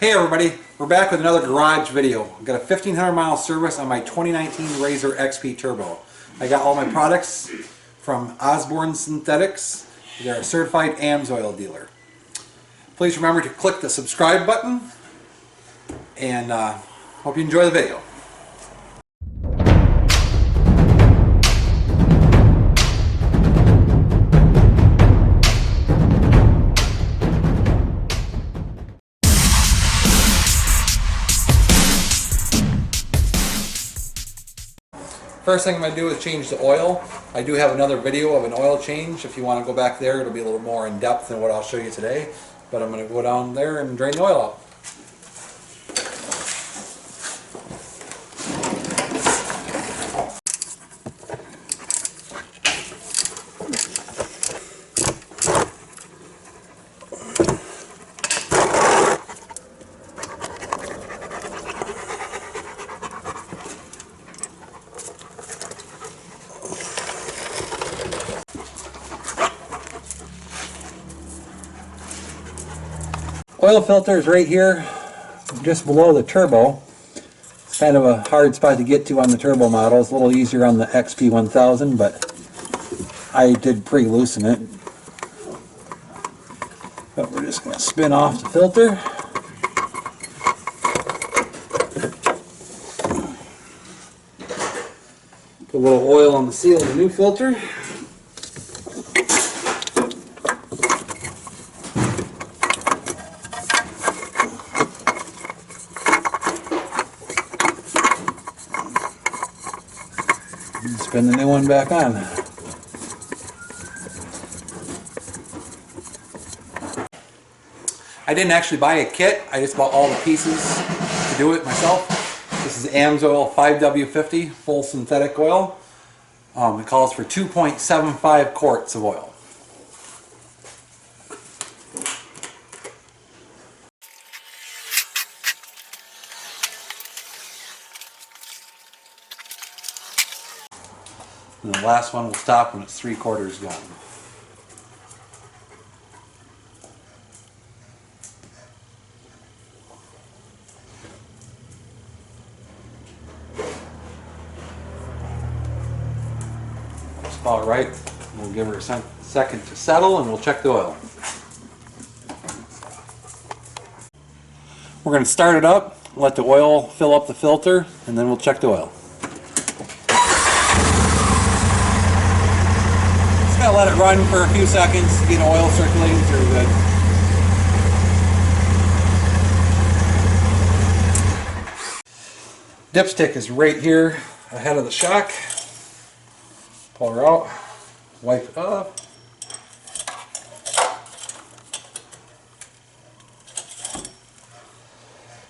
Hey everybody, we're back with another garage video. I've got a 1500 mile service on my 2019 RZR XP Turbo. I got all my products from Osborne Synthetics. They're a certified Amsoil dealer. Please remember to click the subscribe button and hope you enjoy the video. First thing I'm going to do is change the oil. I do have another video of an oil change. If you want to go back there, it'll be a little more in depth than what I'll show you today. But I'm going to go down there and drain the oil out. Oil filter is right here, just below the turbo. It's kind of a hard spot to get to on the turbo model. It's a little easier on the XP 1000, but I did pre-loosen it. But we're just going to spin off the filter. Put a little oil on the seal of the new filter. Spin the new one back on. I didn't actually buy a kit, I just bought all the pieces to do it myself. This is Amsoil 5W50 full synthetic oil. It calls for 2.75 quarts of oil. And the last one will stop when it's 3/4 gone. That's about right. We'll give her a second to settle and we'll check the oil. We're going to start it up, let the oil fill up the filter, and then we'll check the oil. Gonna let it run for a few seconds to get oil circulating through good. Dipstick is right here ahead of the shock. Pull her out, wipe it off.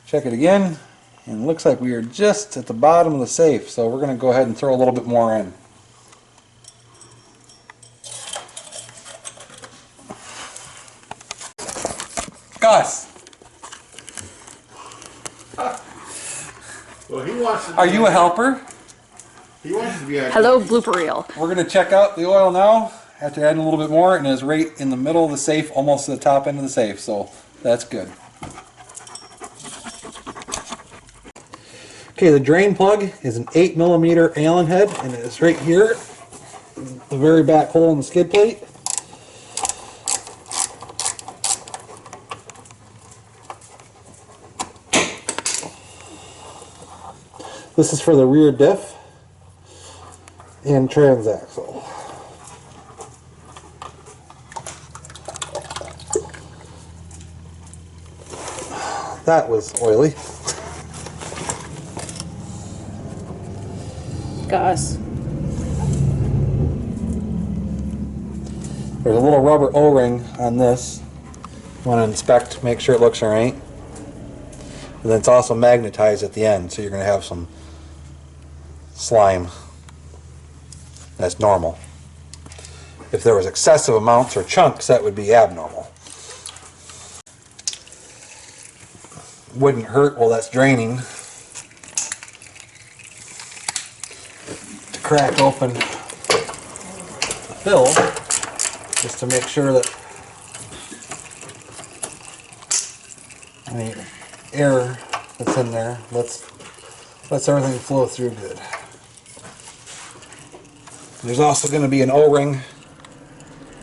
Check it again, and it looks like we are just at the bottom of the safe, so we're going to go ahead and throw a little bit more in. Gus! Well, he wants to. Are you a helper? He wants to be a. Hello, blooper reel. We're going to check out the oil now after adding a little bit more, and it's right in the middle of the safe, almost to the top end of the safe, so that's good. Okay, the drain plug is an 8mm Allen head, and it's right here, the very back hole in the skid plate. This is for the rear diff and transaxle. That was oily. Gus. There's a little rubber O-ring on this. You want to inspect, make sure it looks alright. And then it's also magnetized at the end, so you're going to have some slime. That's normal. If there was excessive amounts or chunks, that would be abnormal. Wouldn't hurt while that's draining to crack open the fill just to make sure that any air that's in there lets everything flow through good. There's also going to be an O-ring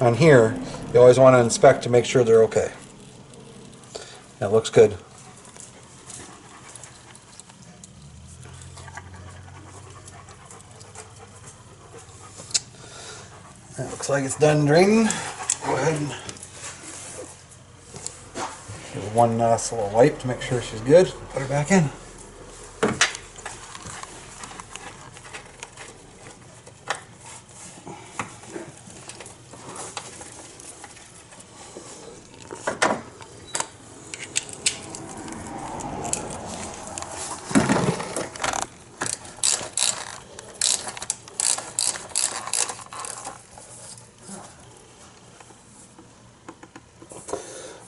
on here. You always want to inspect to make sure they're okay. That looks good. That looks like it's done draining. Go ahead and give one little wipe to make sure she's good. Put her back in.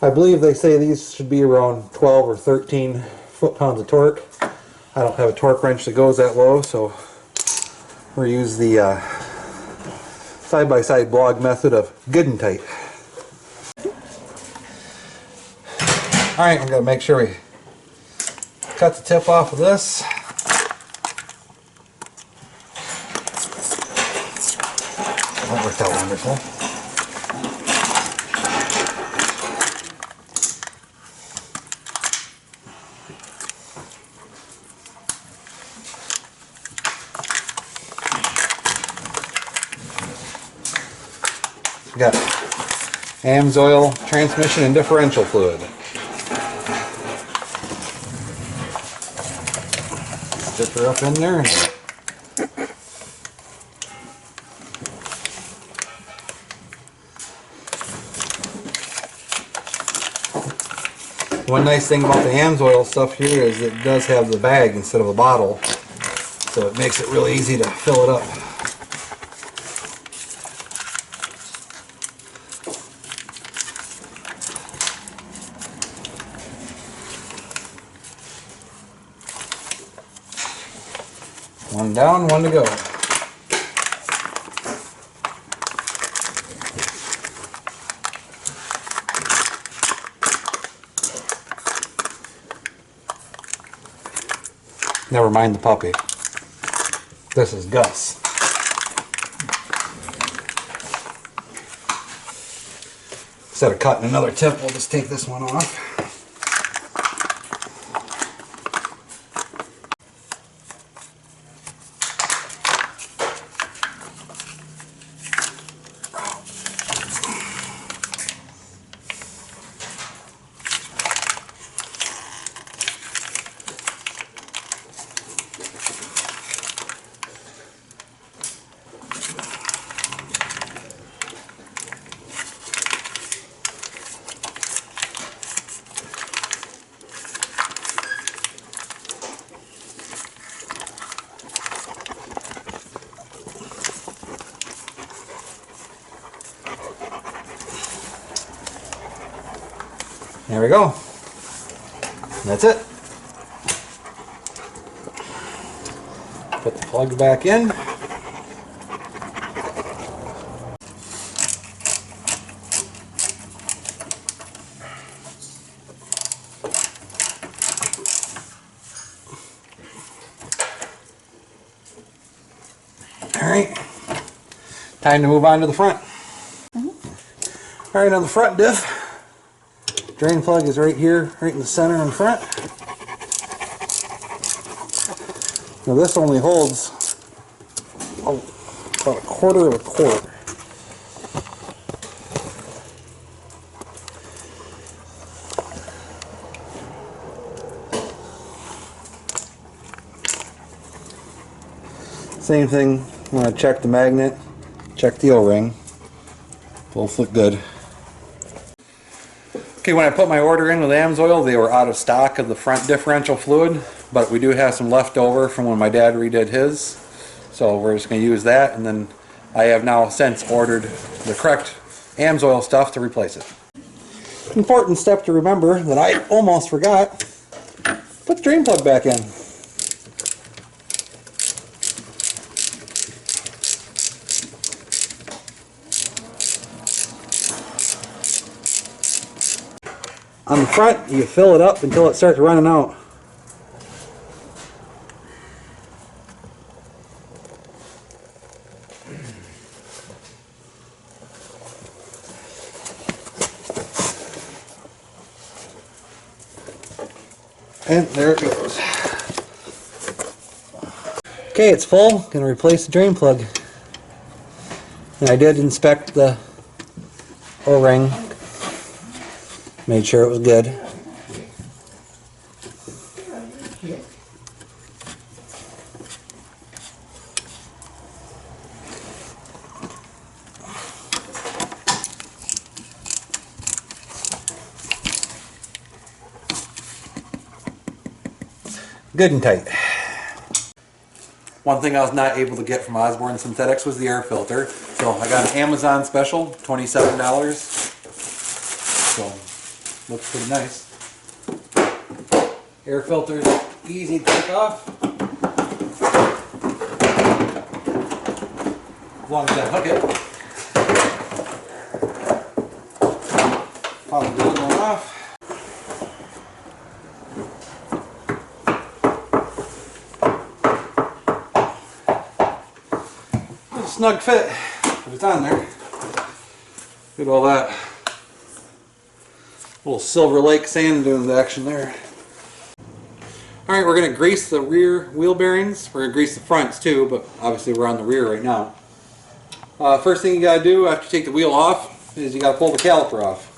I believe they say these should be around 12 or 13 foot-pounds of torque. I don't have a torque wrench that goes that low, so we'll use the side-by-side blog method of good and tight. Alright, we're going to make sure we cut the tip off of this. That worked out wonderful. Got Amsoil transmission and differential fluid. Dip her up in there. One nice thing about the Amsoil stuff here is it does have the bag instead of a bottle, so it makes it really easy to fill it up. One down, one to go. Never mind the puppy. This is Gus. Instead of cutting another tip, we'll just take this one off. There we go. That's it. Put the plug back in. Alright. Time to move on to the front. Alright, on the front diff, drain plug is right here, right in the center in front. Now this only holds about a quarter of a quart. Same thing, I'm going to check the magnet, check the O-ring. Both look good. Okay, when I put my order in with Amsoil, they were out of stock of the front differential fluid, but we do have some left over from when my dad redid his. So we're just going to use that, and then I have now since ordered the correct Amsoil stuff to replace it. Important step to remember that I almost forgot. Put the drain plug back in. on the front, you fill it up until it starts running out. And there it goes. Okay, it's full. Gonna replace the drain plug. And I did inspect the O-ring. Made sure it was good. Good and tight. One thing I was not able to get from Osborne Synthetics was the air filter. So I got an Amazon special, $27. So looks pretty nice. Air filter's easy to take off. As long as I hook it. Pop the lid going off. Snug fit, but it's on there. Look at all that little Silver Lake sand doing the action there. Alright, we're going to grease the rear wheel bearings. We're going to grease the fronts too, but obviously we're on the rear right now. First thing you got to do after you take the wheel off is you got to pull the caliper off.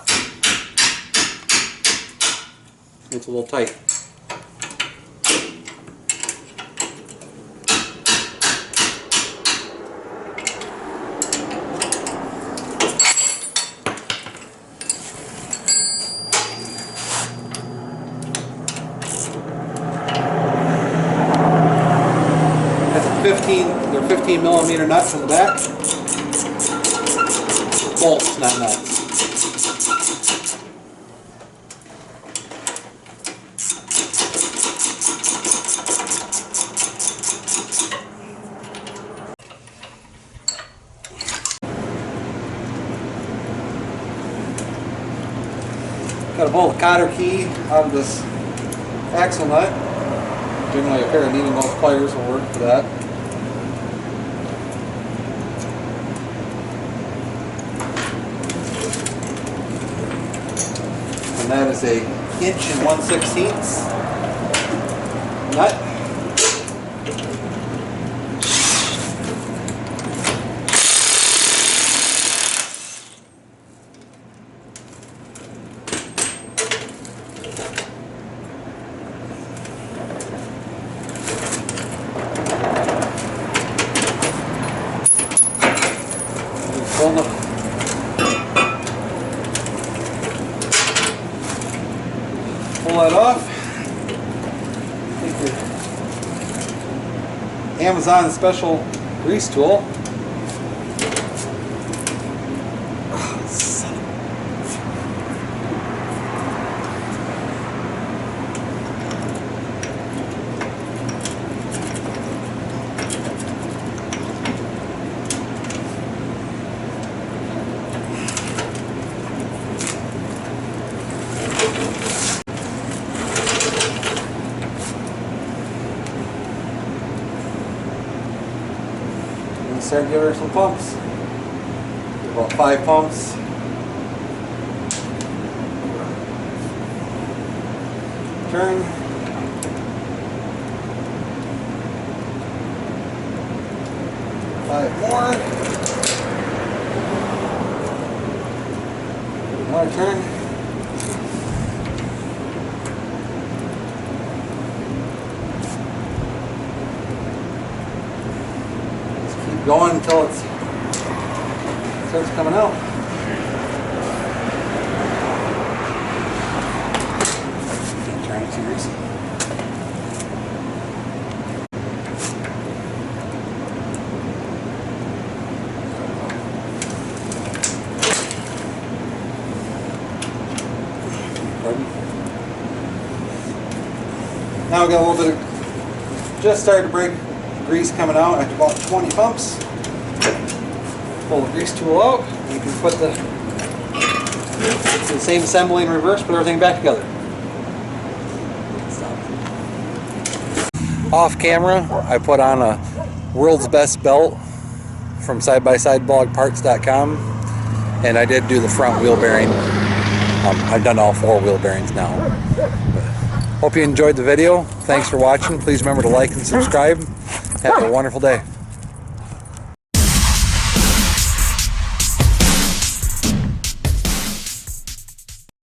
It's a little tight. They're 15 millimeter nuts in the back. Bolts, not nuts. Got to pull the cotter key out of this axle nut. Generally a pair of needle nose pliers will work for that. And that is a 1 1/16" nut. Pull that off. Take your Amazon special grease tool. Start giving her some pumps. About 5 pumps. Turn. Five more. Another turn. Going until it starts coming out. Trying too recent. Pardon? Now we got a little bit of just started to break grease coming out after about 20 pumps. Pull the grease tool out. You can put the It's the same assembly in reverse, put everything back together. Off camera, I put on a world's best belt from sidebysideblogparts.com, and I did do the front wheel bearing. I've done all 4 wheel bearings now. Hope you enjoyed the video. Thanks for watching. Please remember to like and subscribe. Have a wonderful day.